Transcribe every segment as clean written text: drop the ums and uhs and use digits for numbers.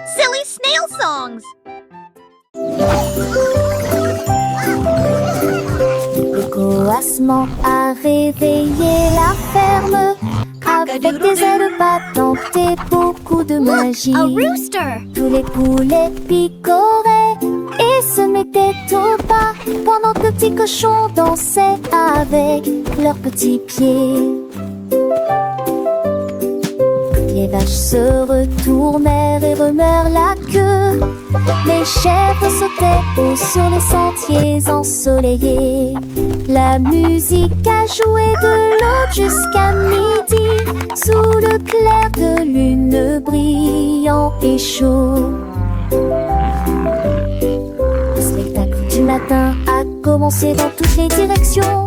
Silly snail songs. Le coassement a réveillé la ferme avec des ailes battantes et beaucoup de magie. A rooster. Tous les poulets picoraient et se mettaient au pas pendant que le petit cochon dansait avec leurs petits pieds. Les vaches se retournèrent et remuèrent la queue. Les chèvres sautaient haut sur les sentiers ensoleillés. La musique a joué de l'aube jusqu'à midi, sous le clair de lune brillant et chaud. Le spectacle du matin a commencé dans toutes les directions,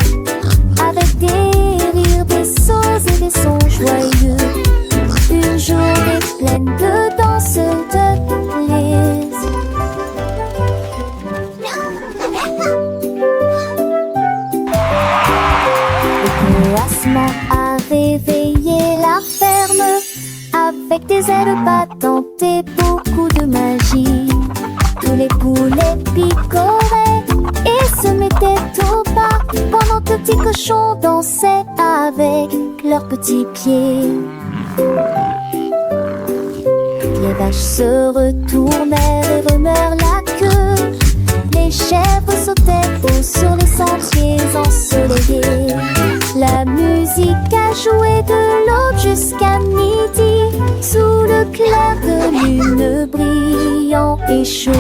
avec des rires, des sauts et des sons joyeux. Une journée pleine de danse, de plaisir. Le coassement a réveillé la ferme avec des ailes battantes et beaucoup de magie. Tous les poulets picoraient et se mettaient au pas pendant que le petit cochon dansait avec leurs petits pieds. Les vaches se retournèrent et remuèrent la queue. Les chèvres sautaient haut sur les sentiers ensoleillés. La musique a joué de l'aube jusqu'à midi, sous le clair de lune brillant et chaud.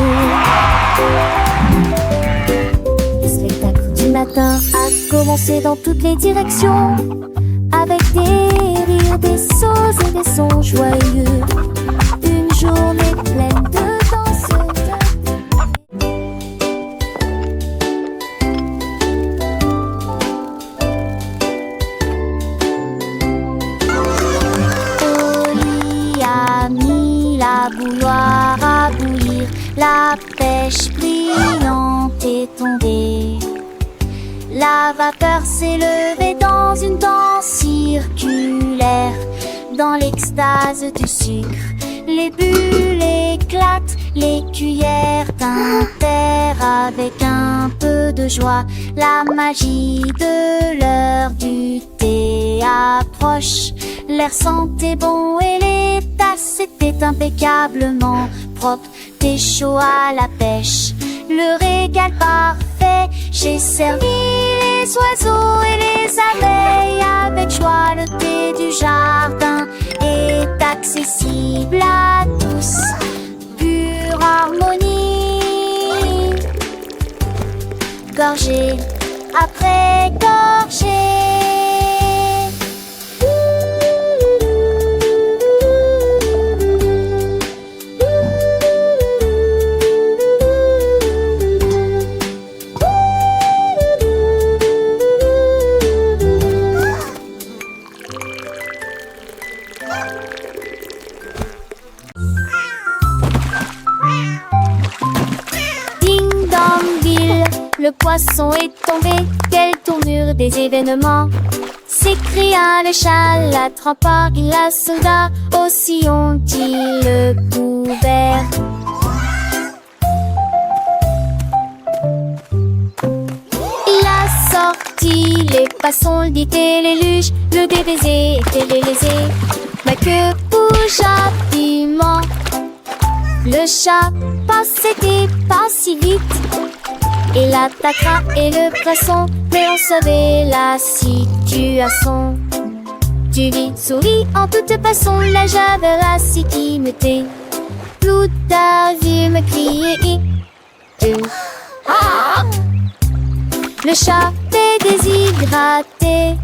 Le spectacle du matin a commencé dans toutes les directions, avec des rires, des sauts et des sons joyeux. Une journée pleine de danse, Oli a mis la bouilloire à bouillir. La pêche brillante est tombée. La vapeur s'est levée dans une danse circulaire. Dans l'extase du sucre, les bulles éclatent, les cuillères tintèrent avec un peu de joie. La magie de l'heure du thé approche. L'air sentait bon et les tasses étaient impeccablement propres. Thé chaud à la pêche, le régal parfait. J'ai servi les oiseaux et les abeilles avec joie. Le thé du jardin est accessible à tous. Pure harmonie, gorgée après gorgée. Le poisson est tombé, quelle tournure des événements! S'écria le chat, l'attrapant, la soldat, aussi ont-ils le couvert. Il a sorti les passons, le dit et les luges, le DBZ était lésé. Ma queue bouge rapidement, le chat passait pas si vite. Il attaquera et le poisson, mais on savait la situation. Tu vis, souris en toute façon, la javera si qui me tait. Tout a vu me crier. Le chat est déshydraté,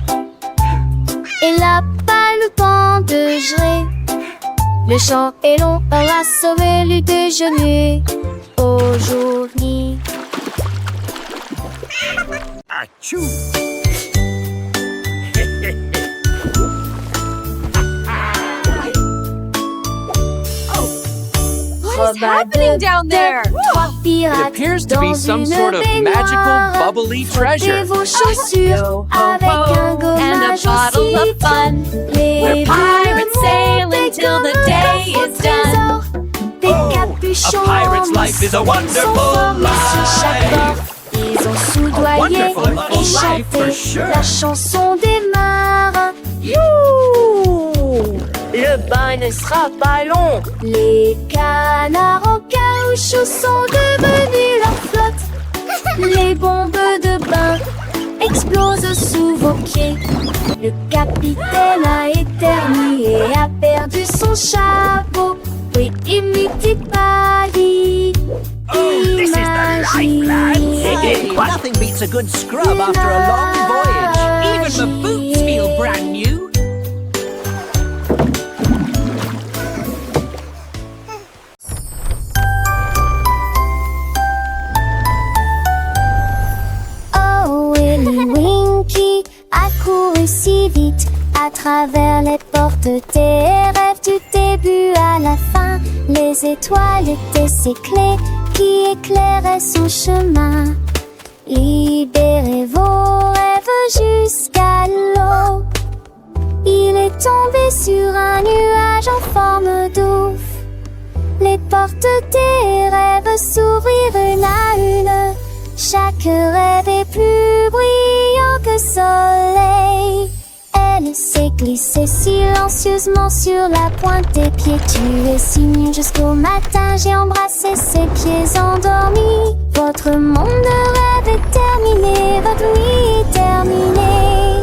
il n'a pas le temps de gérer. Le chant est long, aura sauvé le déjeuner aujourd'hui. Achoo! What is happening down there? It appears to be some sort of magical, bubbly treasure. Go ho ho and a bottle of fun. We're pirates sailing till the day is done. life is a sont wonderful formés sur chaque bord. life. Ils ont soudoyé wonderful little et life for chanté sure. la chanson des marins. Youhou! Le bain ne sera pas long. Les canards en caoutchouc sont devenus leur flotte. Les bombes de bain explosent sous vos pieds. Le capitaine a éternué et a perdu son chapeau. Oui, imite pas dit. This is the life, lads. Nothing beats a good scrub after a long voyage. Even the boots feel brand new. Oh, Willy Winky a couru si vite à travers les portes des rêves du début à la fin. Les étoiles étaient ses clés qui éclairaient son chemin. Libérez vos rêves jusqu'à l'eau. Il est tombé sur un nuage en forme d'ouf. Les portes des rêves s'ouvrirent une à une. Chaque rêve est plus brillant que soleil. Elle s'est glissée silencieusement sur la pointe des pieds. Tu es si mignon jusqu'au matin. J'ai embrassé ses pieds endormis. Votre monde de rêve est terminé. Votre nuit est terminée.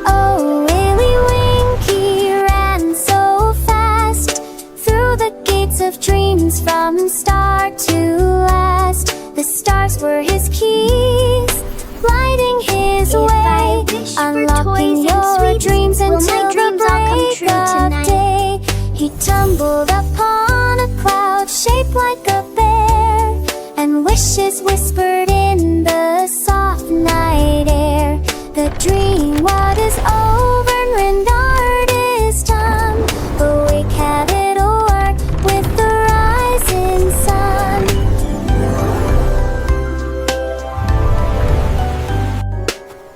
Oh, Willy Winky ran so fast through the gates of dreams from start to last. The stars were his keys, lighting his way, unlocking your dreams until the break of day. He tumbled upon a cloud shaped like a bear, and wishes whispered in the soft night air. The dream what is over and art is done. Awake, have it o'er with the rising sun.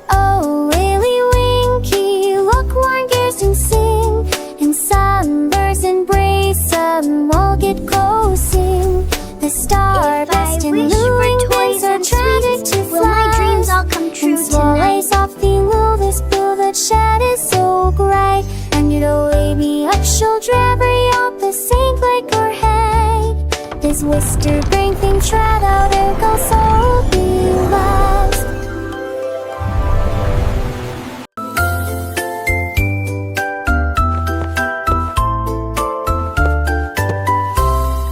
Oh, Willy Winky, look, warm gears and sing. In sunbursts embrace, some will get closing. The star-burst and luring wings are tragic to fly. Will my dreams all come true And swallows tonight? softly lull this blue that shed is so bright. And you'll lay me up, shoulder every up the sink like her head. This wister bring things right out, it goes so beloved.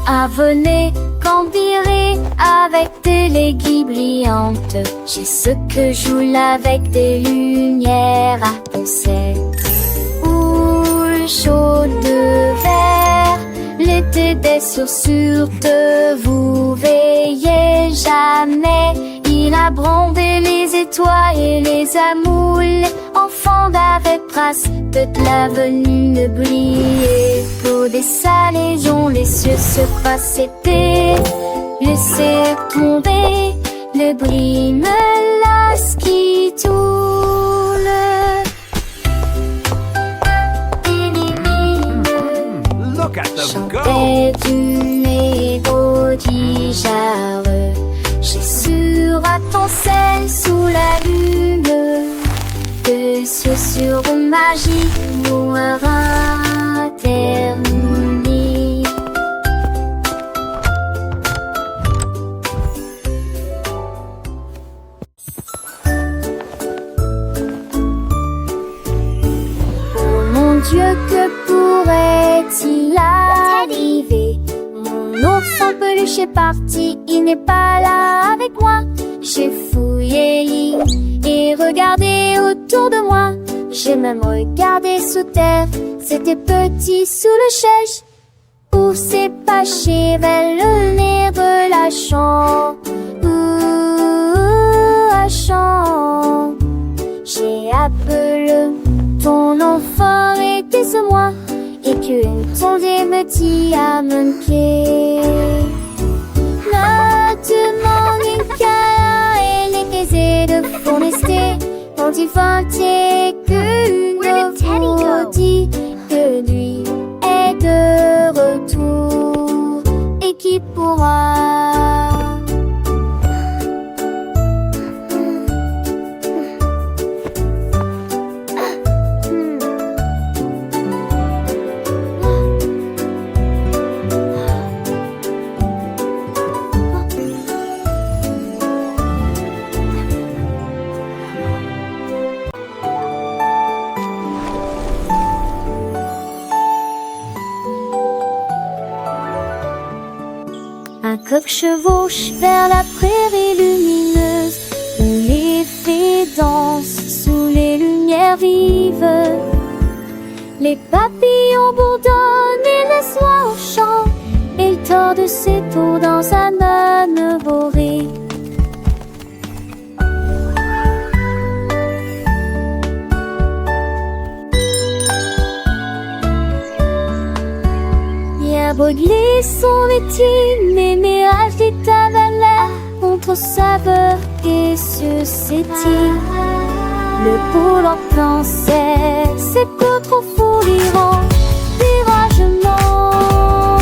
Ah, venez campirer avec des léguilles brillantes. J'ai ce que joue avec des lumières à poncettes. Houle chaude de verre, l'été des sources vous veillez jamais. Il a brandé les étoiles et les amoules. Enfants d'avec trace, toute l'avenue ne brillait. Pour des salaisons, les cieux se passaient. Laissez tomber, le bruit me lasse qui toule. Look at them go. Chantait une mélodie jarre. J'ai sur à ton sel sous la lune. Que ce sur magie mourra terminé. Oh mon Dieu, que pourrait-il arriver? Mon ours en peluche est parti, il n'est pas là avec moi. J'ai fouillé et regardé autour de moi. J'ai même regardé sous terre, c'était petit sous le chèche. Où s'est caché vers le nez de la chambre. La chambre. J'ai appelé ton enfant était ce moi. Et qu'une sonde me dit à manquer. Ne demande qu'à elle est aisée de forester. Quand il vantait qu'une vous dit que lui est de retour et qui pourra coq chevauche vers la prairie lumineuse, où les fées dansent sous les lumières vives. Les papillons bourdonnent et le soir chante, et il tord ses tours dans un âne boré. Brûler son métier, les mirages des tavernes contre saveur et susceptible. Le pôle en plan c'est peu trop fou l'Iran, viragement.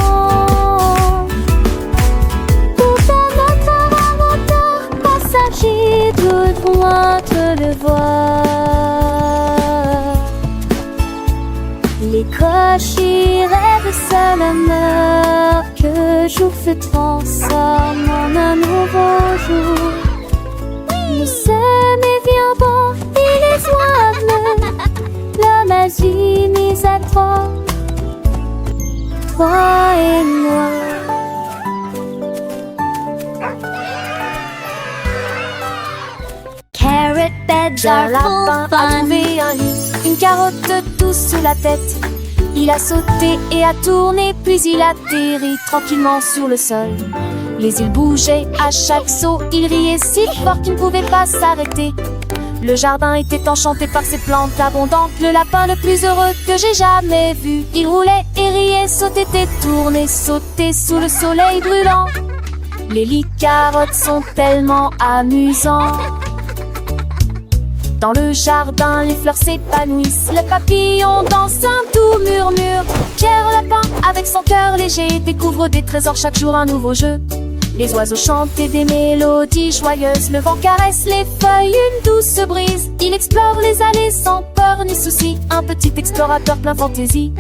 Pourtant notre inventeur passager doit loin le voir. Les cochers rêvent seul honneur que jour se transforme en un nouveau jour. Le sommet vient bon et les oiseaux, la magie mise à toi et moi. Carrot beds are full fun. Une carotte douce sous la tête. Il a sauté et a tourné, puis il atterrit tranquillement sur le sol. Les îles bougeaient à chaque saut, il riait si fort qu'il ne pouvait pas s'arrêter. Le jardin était enchanté par ses plantes abondantes, le lapin le plus heureux que j'ai jamais vu. Il roulait et riait, sautait et tournait, sautait sous le soleil brûlant. Les lits carottes sont tellement amusants. Dans le jardin, les fleurs s'épanouissent, le papillon danse un doux murmure. Pierre Lapin, avec son cœur léger, découvre des trésors chaque jour, un nouveau jeu. Les oiseaux chantent des mélodies joyeuses, le vent caresse les feuilles, une douce brise. Il explore les allées sans peur ni souci, un petit explorateur plein fantaisie.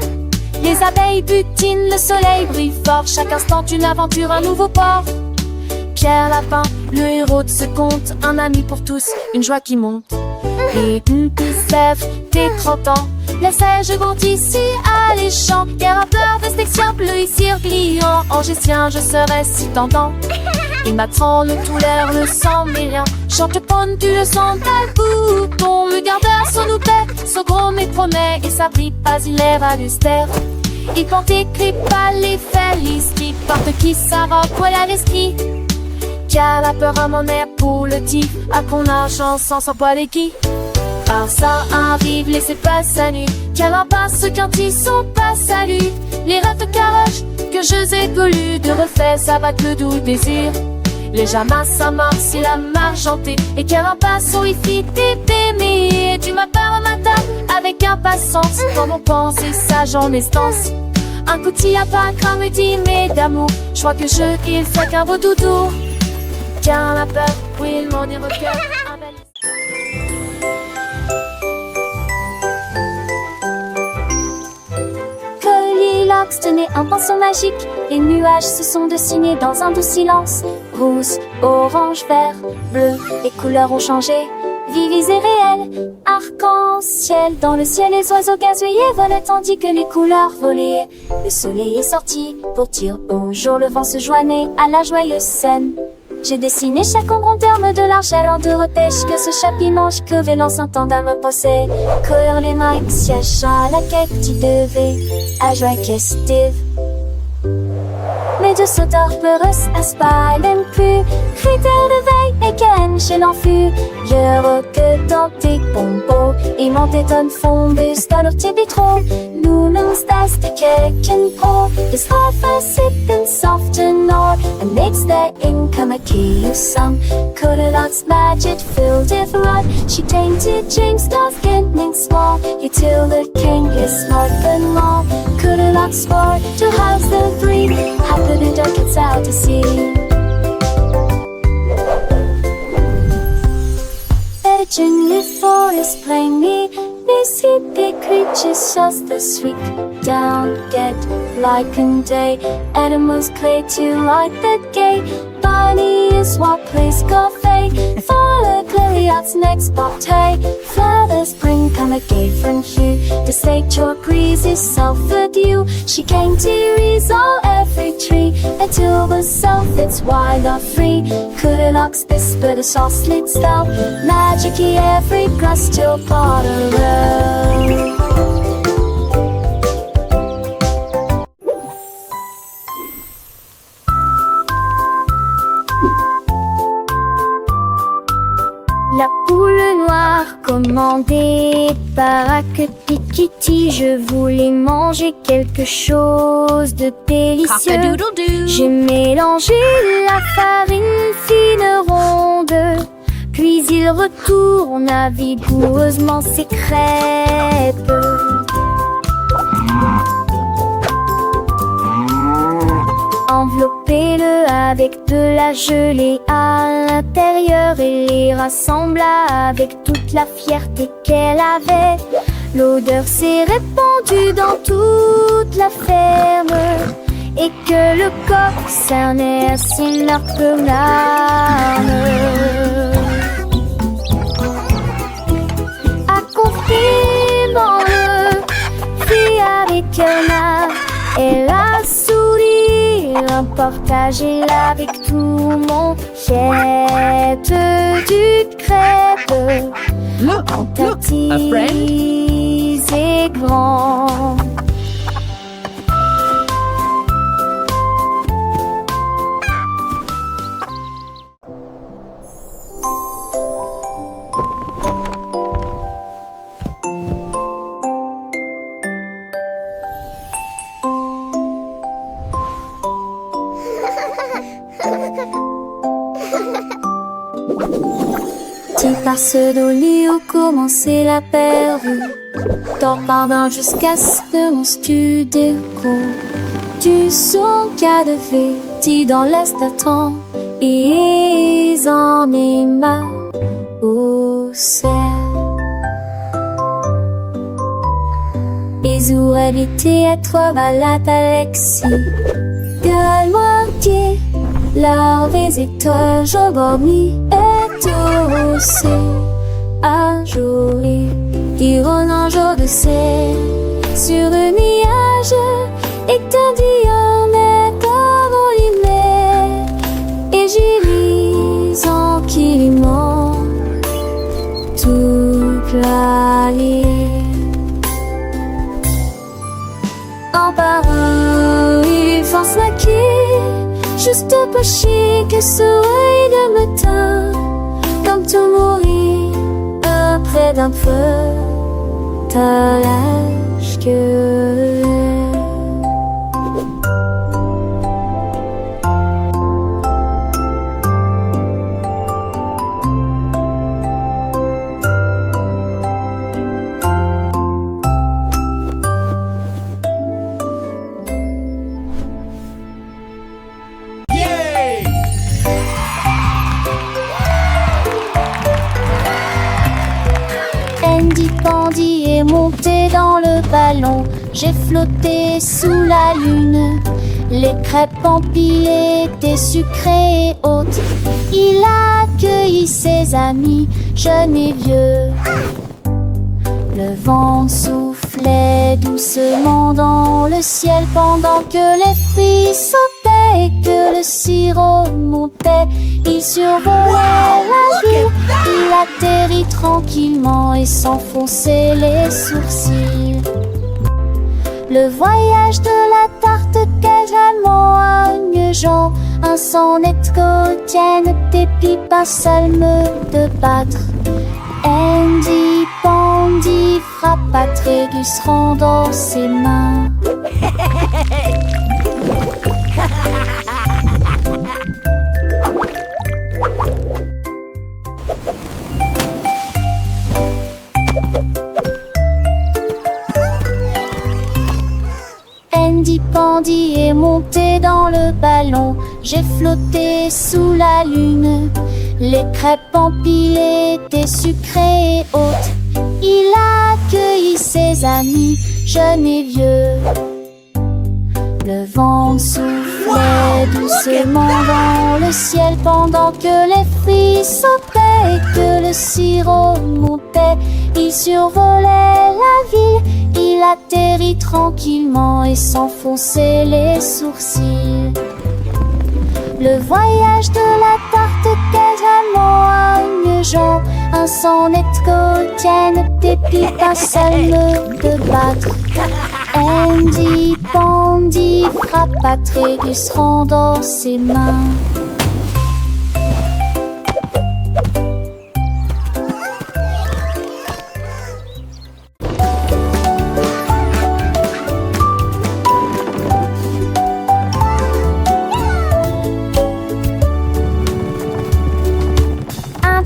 Les abeilles butinent, le soleil brille fort, chaque instant une aventure, un nouveau port. Pierre Lapin, le héros de ce conte, un ami pour tous, une joie qui monte. Et une sève tes 30 ans, la sèche grandit si alléchant. Car un peur vestexien, bleu ici pliant, angicien je serais si tentant. Il m'apprend le tout l'air, le sang mais rien. Chante ponne, tu le sens, t'as le bouton. Le gardeur son nous paie, son gros mais promet. Et ça brille pas, il est valustère. Il porte écrit pas les felices qui porte qui sa robe, voilà l'esprit. Car la peur à mon air pour le tif, à qu'on a chance sans poil et qui. Par ça arrive, laissez pas sa nuit. Car un passe quand ils sont pas salut. Les rêves de caroche que je ai connus, de refait ça va le doux désir. Les jamas s'amorcent, il a margenté. Et car un passe où il fit t'aimer. Tu m'appelles au matin avec impatience, comme on pense et sage en estance. Un coup de à pas quand me dit mais d'amour, je crois que il fait qu'un beau doudou. Car la peur, oui, il m'en est recueil. Goldilocks tenait un pinceau magique. Les nuages se sont dessinés dans un doux silence. Rouge, orange, vert, bleu, les couleurs ont changé. Vives et réelles, arc-en-ciel. Dans le ciel, les oiseaux gazouillaient, volaient tandis que les couleurs volaient. Le soleil est sorti pour dire bonjour. Le vent se joignait à la joyeuse scène. J'ai dessiné chaque ombre en termes de l'argent en de repêche. Que ce chapiment, je crevais l'ensemble à me poser. Courir les mains, siège à la quête, tu devais à joie festive. Mais de sauteurs peureux à spa, même plus. Critères de veille et ken chez l'enfus. Je que dans tes pompos. Et mon téton fombus dans leur tibitro. Nous nous stas de keken pro. The sofa sipping soft and nor. And makes the income a key of some. Goldilocks magic filled with rod. She tainted James Dawes getting small. You till the king is smart and long. Goldilocks sport to house the breed. Happy the duck gets out to sea. Legend the forest plainly. These hippie creatures just the sweet. down, get like and day. Animals play to light the gate. Bunny is what plays cafe. Follow Goliath's next bobtail. Further spring come a gay from hue. The state chalk breeze is self-adieu. She came to resolve every tree until the self it's wild or free. Couldn't ox this but a sauce lit spell. Magic-y every grass till Potter Row. La poule noire commandée par Kitty, je voulais manger quelque chose de délicieux. Cock-a-doodle-doo. J'ai mélangé la farine fine ronde, puis il retourne vigoureusement ses crêpes. Enveloppez-le avec de la gelée à l'intérieur et les rassembla avec toute la fierté qu'elle avait. L'odeur s'est répandue dans toute la ferme et que le coq cernait à ses larges larmes. Accompagnement-le, fit avec un art et la sourire, partagez-la avec tout mon jette du crêpe. Look, En look, a friend. petits et grands. Petit passe d'Oli où commençait la pervue. Dors pardon jusqu'à ce que mon studio du son qu'a de fait dans l'est attend et en est ma au ciel. Les oreilles étaient à toi balade Alexis. Gueule moitié, larves et étoiles, je dormis et aussi un jour qui rône un jour de ciel sur le nuage et t'en dit un est envolé et j'y lis tranquillement toute la ligne en parole il force maquille juste pas chic que soleil de matin comme tout mourir près d'un feu t'as l'âge que Andy Pandy est monté dans le ballon. J'ai flotté sous la lune. Les crêpes empilées étaient sucrées et hautes. Il a accueilli ses amis, jeunes et vieux. Le vent soufflait doucement dans le ciel pendant que les filles sautaient et que le sirop montait. Il survolait la ville, il atterrit tranquillement et s'enfonçait les sourcils. Le voyage de la tarte quasiment agnegeant, un sonnet quotidien des pipes, un salme de battre. Andy Pandy frappa Trégus rendant ses mains. Andy Pandy est monté dans le ballon. J'ai flotté sous la lune. Les crêpes empilées étaient sucrées et hautes. Il a accueilli ses amis, jeunes et vieux. Le vent soufflait doucement dans le ciel pendant que les fruits sautaient et que le sirop montait. Il survolait la ville, il atterrit tranquillement et s'enfonçait les sourcils. Le voyage de la tarte quasiment à une jambe, un sonnet tienne des pipes, un salme de battre. Andy Pandy frappa Trégus dans ses mains.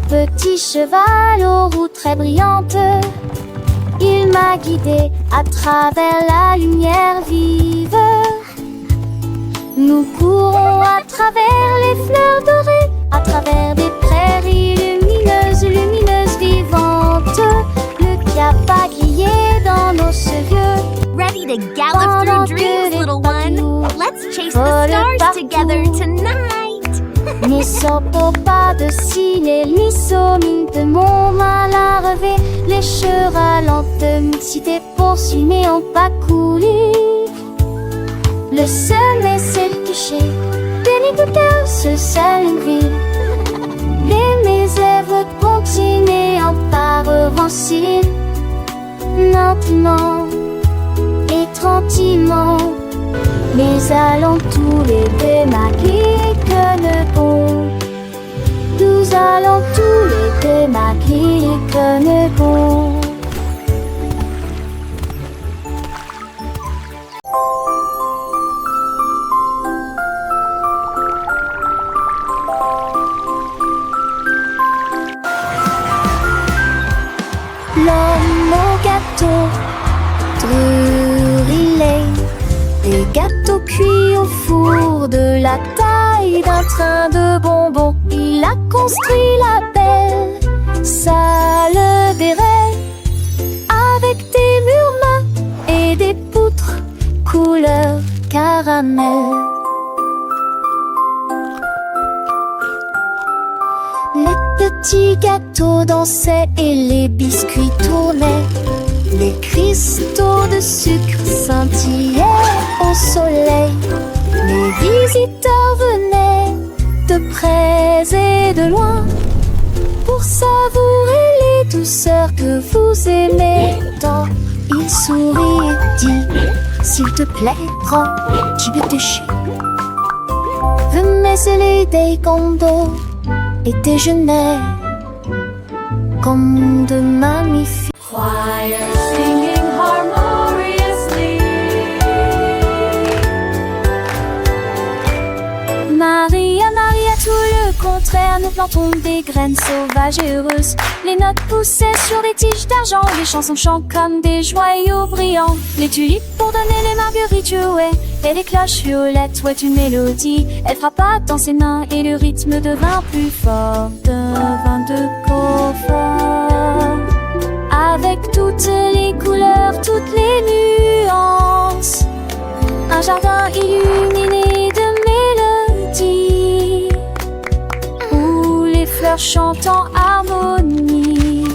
Petit cheval aux roues très brillantes, il m'a guidé à travers la lumière vive. Nous courons à travers les fleurs dorées, à travers des prairies lumineuses, lumineuses, vivantes. Le cap a grillé dans nos cheveux. Ready to gallop through dreams, little one? Let's chase the stars together tonight. Ne sopo pas de cils, ni mine de mon mal à relever. Les chevaux lentement cités poursuivent mais ont pas coulé. Le sommet s'est couché, béni de cœur ce seul ville. Les lèvres continuent en par revanche. Lentement et tranquillement, mais allons tous les deux maquiller que ne bon. Nous allons tous les deux maquiller que ne bon. L'homme au gâteau, brûlé. Des gâteaux cuits au four de la taille d'un train de bonbons. Il a construit la belle salle des rêves avec des murs mat et des poutres couleur caramel. Les petits gâteaux dansaient et les biscuits tournaient. Les cristaux de sucre scintillaient au soleil. Les visiteurs venaient de près et de loin pour savourer les douceurs que vous aimez tant. Il sourit et dit: s'il te plaît, prends du déchet. Veux mêler des condos et déjeuner comme de magnifiques Choir singing harmoniously. Maria, Maria, tout le contraire. Nous plantons des graines sauvages et heureuses. Les notes poussaient sur des tiges d'argent. Les chansons chantent comme des joyaux brillants. Les tulipes pour donner les marguerites jouaient. Et les cloches violettes jouaient une mélodie. Elle frappa dans ses mains et le rythme devint plus fort. Devint de confort. Avec toutes les couleurs, toutes les nuances. Un jardin illuminé de mélodies, où les fleurs chantent en harmonie.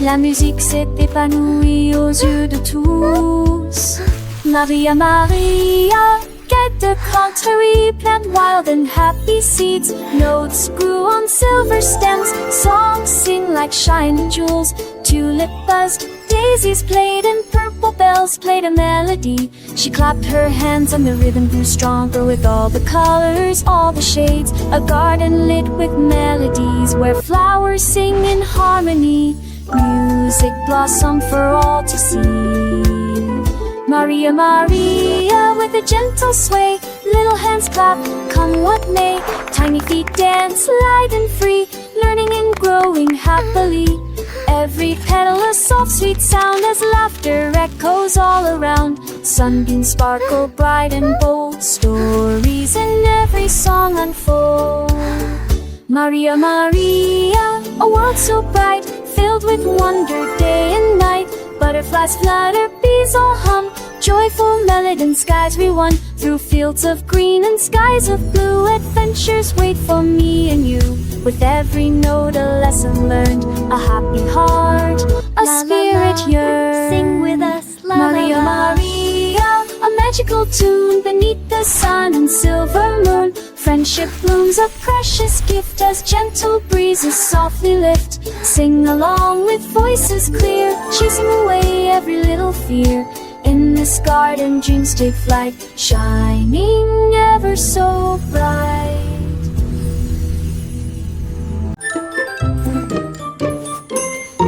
La musique s'est épanouie aux yeux de tous. Maria, Maria, get the contrary, plant wild and happy seeds. Notes grew on silver stems, songs sing like shining jewels. Tulip buzzed, daisies played, and purple bells played a melody. She clapped her hands and the rhythm grew stronger with all the colors, all the shades. A garden lit with melodies where flowers sing in harmony. Music blossomed for all to see. Maria, Maria, with a gentle sway, little hands clap, come what may. Tiny feet dance light and free, learning and growing happily. Every petal a soft sweet sound as laughter echoes all around. Sunbeams sparkle bright and bold, stories in every song unfold. Maria, Maria, a world so bright, filled with wonder day and night. Butterflies flutter, bees all hum. Joyful melody skies we run. Through fields of green and skies of blue. Adventures wait for me and you. With every note a lesson learned. A happy heart, a spirit yearns. Sing with us, la Maria, la la. Maria, a magical tune beneath the sun and silver moon. Friendship blooms a precious gift as gentle breezes softly lift. Sing along with voices clear, chasing away every little fear. In this garden dreams take flight, shining ever so bright.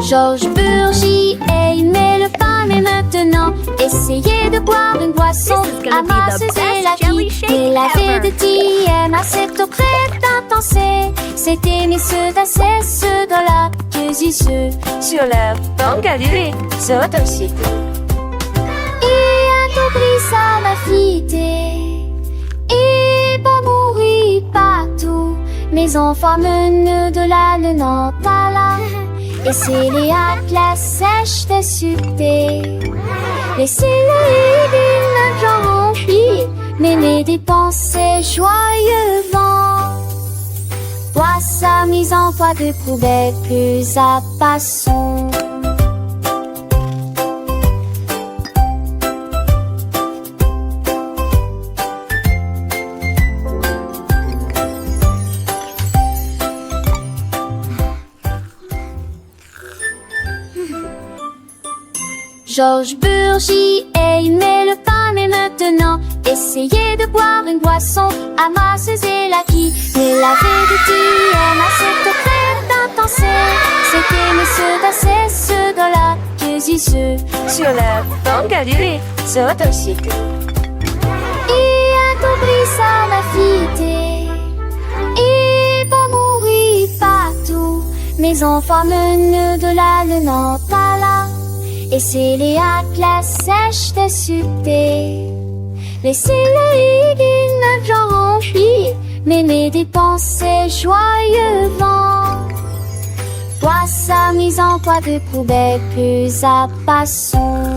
Georges Burgy aimait le pain, mais maintenant essayez de boire une boisson This is gonna be the amasseuse et la best jelly vie. shake Et la ever. vie de Diane, cette eau crête intense. C'est aimer ceux d'assez, ceux de la ceux. Sur la banque Galilée, c'est aussi. Et un oublie ça m'a fité. Et pas mourir partout. Mes enfants menent de la le Nantes à là. Et c'est les atlas sèches de succès. Laissez-le d'une genre remplie. Mais mes dépenses joyeux vent. Vois sa mise en toit de poubelle plus à passons. Georges Burgy aimait le pain, mais maintenant essayez de boire une boisson amasseuse et la qui. Mais la vie de Diane a cette eau crête intense. C'était monsieur d'assez, ceux de la ceux. Sur la banque Galilée, c'est aussi. Et un oublie ça m'a fité. Et pas mourir partout. Mes enfants menent de la le Nantes à là. Et c'est les atlas sèches de succès. Laissez-le d'une genre remplie. Mais mes dépenses joyeux vent. Vois sa mise en toit de poubelle plus à passons.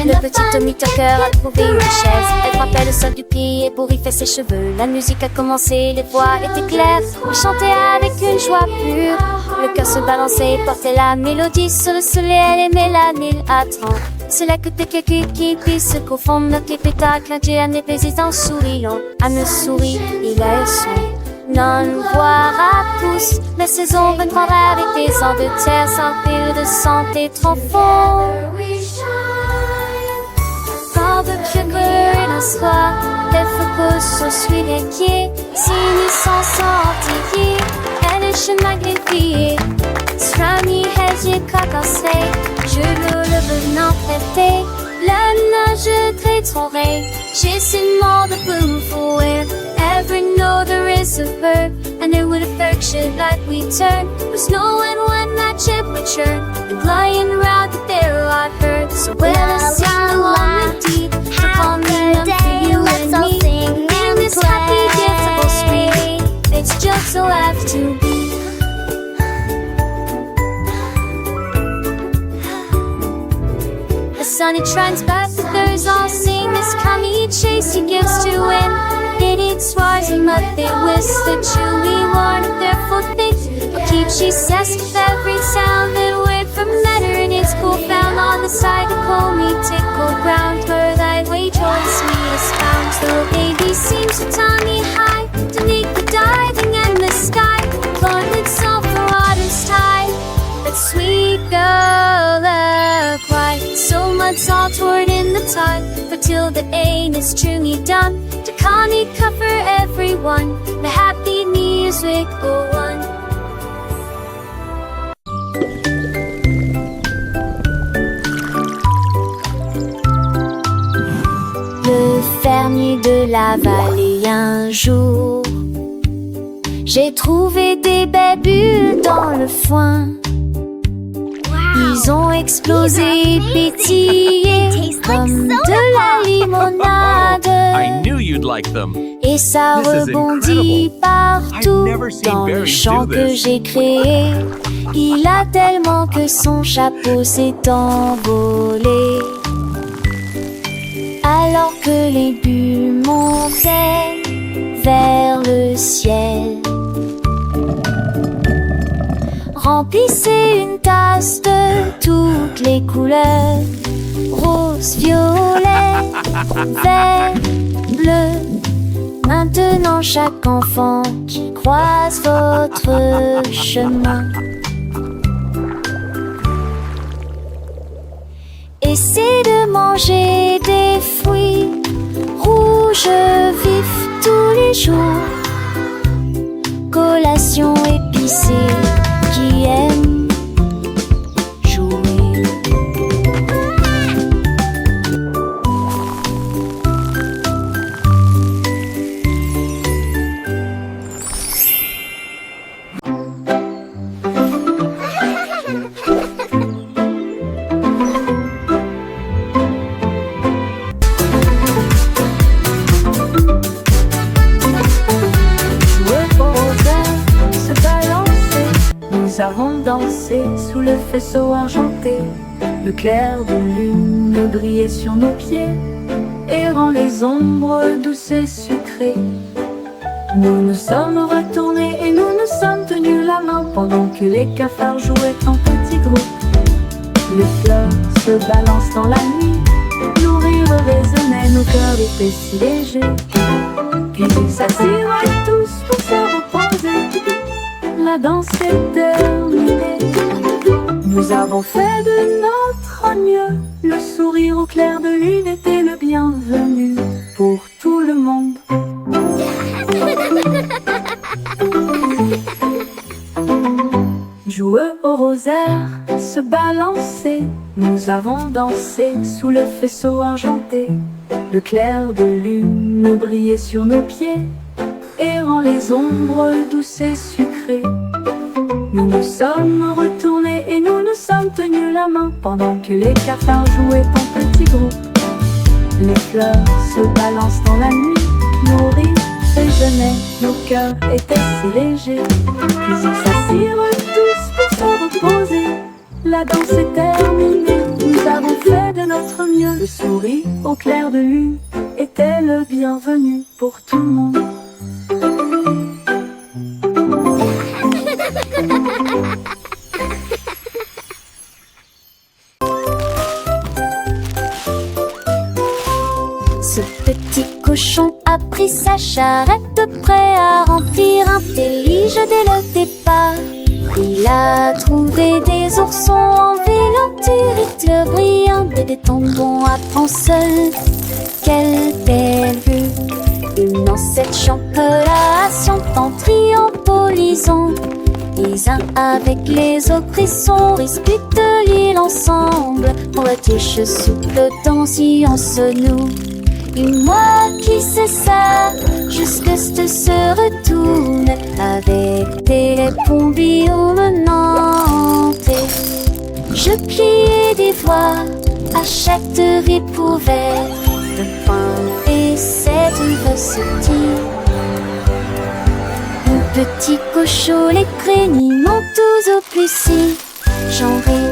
Le petit Tommy Tucker a trouvé une chaise. Elle frappait le sol du pied pour y faire ses cheveux. La musique a commencé, les voix étaient claires. Il chantait avec une joie pure. Le cœur se balançait et portait la mélodie. Sur le soleil, elle aimait la mille à 30. C'est là que t'es quelqu'un qui puisse se confondre. Notre pétard, clin d'œil à mes baisers en souriant. À me sourire, il a eu son. Non, voir à tous. La saison viendra avec des ans de terre sans pile de santé trop fort. Quand le cœur d'un soir, les focus sont suivis les pieds. Si nous sommes sortis, elle est chez magnifiée. Strami, hedge, cacassé, je le venant prêter. La nage très tourée, j'ai si mort de boom for it. Every note there is a verb, and it would affection like we turn. Was knowing when that ship would churn, and flying around the barrel I heard. So well, I sing along with deep, for calming up for you and me. In this happy, danceable street, it's just so have to be. The sun it shines back, the birds all sing. This coming chase he gives to win. It eats swars and mud, they whisk the chewy warn of their foot things. But keep she says with every sound that word from letter in its cool found on the side to call me tickle ground. Where thy way towards me is found. So baby seems to tie me high to make the diving in the sky. Lord, it's all for water's tide. That sweet girl cry. So much all toward in the tide. For till the ain is truly done. To Connie cover everyone. The happy music go on. Le fermier de la vallée un jour J'ai trouvé des belles bulles dans le foin. Ils ont explosé et pétillé comme de la limonade. I knew you'd like them. Et ça This is rebondit incredible. partout I've never seen dans le berries champ do que this. j'ai créé. Il a tellement que son chapeau s'est envolé. Alors que les bulles montaient vers le ciel. Remplissez une tasse de toutes les couleurs. Rose, violet, vert, bleu. Maintenant chaque enfant qui croise votre chemin essaie de manger des fruits rouges vifs tous les jours. Collation épicée qui aime jouer. Nous avons dansé sous le faisceau argenté. Le clair de lune brillait sur nos pieds, errant les ombres douces et sucrées. Nous nous sommes retournés et nous nous sommes tenus la main pendant que les cafards jouaient en petits groupes. Les fleurs se balancent dans la nuit, nos rires résonnaient, nos cœurs étaient si légers. Puis ils s'assirent tous pour se reposer. La danse est terminée. Nous avons fait de notre mieux. Le sourire au clair de lune était le bienvenu pour tout le monde. Joueux au rosaire, se balancer. Nous avons dansé sous le faisceau argenté. Le clair de lune brillait sur nos pieds, errant les ombres douces et sucrées. Nous nous sommes retournés et nous nous sommes tenus la main pendant que les cafards jouaient en petits groupes. Les fleurs se balancent dans la nuit, nos rires résonnaient, nos cœurs étaient si légers. Puis ils s'assirent tous pour se reposer. La danse est terminée, nous avons fait de notre mieux. Le sourire au clair de lune était le bienvenu pour tout le monde. Ce petit cochon a pris sa charrette, prêt à remplir un délige dès le départ. Il a trouvé des oursons en vélanture, éclairs brillants, des tombons à prendre seul. Quelle belle vue! Une ancêtre champelation en triompholisant. Les uns avec les autres, ils sont disputent l'île ensemble. Pour la tige souple dans science nous. Et moi qui sais ça, jusque se retourne avec des pompillons menantes. Je pliais des voix à chaque ripouvert de pain et cette recetille. Mon petit cochon, les craignants tous au plus si j'en ris.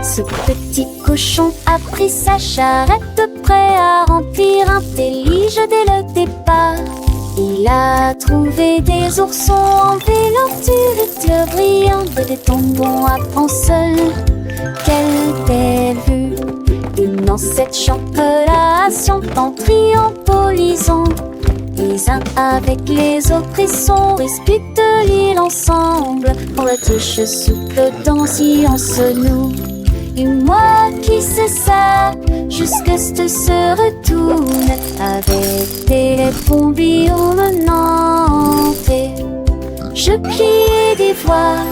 Ce petit cochon a pris sa charrette, prêt à remplir un délige dès le départ. Il a trouvé des oursons en vélanture, éclairs brillants, des tombons à prendre seul. Quelle belle vue! Une ancêtre champelation en triompholisant. Les uns avec les autres, ils sont disputent l'île ensemble. Pour la tige souple dans science nous. Et moi qui sais ça, jusque se retourne avec des pompillons menantes. Je pliais des voix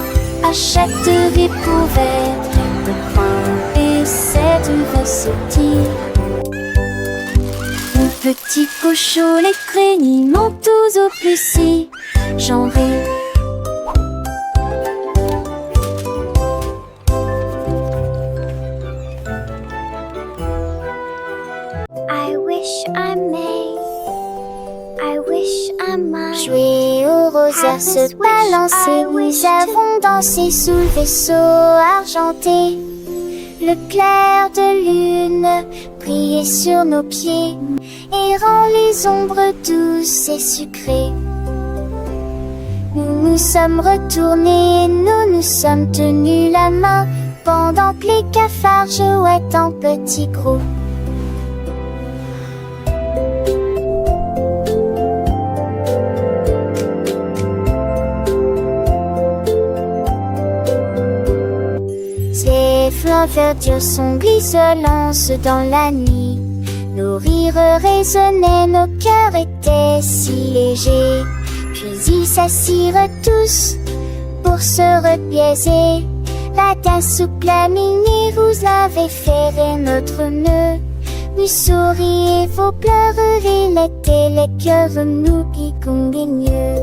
Achèterai pour verre de pain et cette recette. Mon petit cochon, les crénis montent tous au plus genré. I wish I may, I wish I might. Jouer au rosaire, se balancer, nous avons dansé sous le vaisseau argenté. Le clair de lune brillait sur nos pieds et rend les ombres douces et sucrées. Nous nous sommes retournés et nous nous sommes tenus la main pendant que les cafards jouaient en petits groupes. Ces flancs verdures sont glisselants dans la nuit. Nos rires résonnaient, nos cœurs étaient si légers. Puis ils s'assirent tous pour se repiaiser. La tasse souple à mini, vous avez ferré notre nœud. Nous souriez vos pleurs et l'été, les cœurs nous qui conguigneux.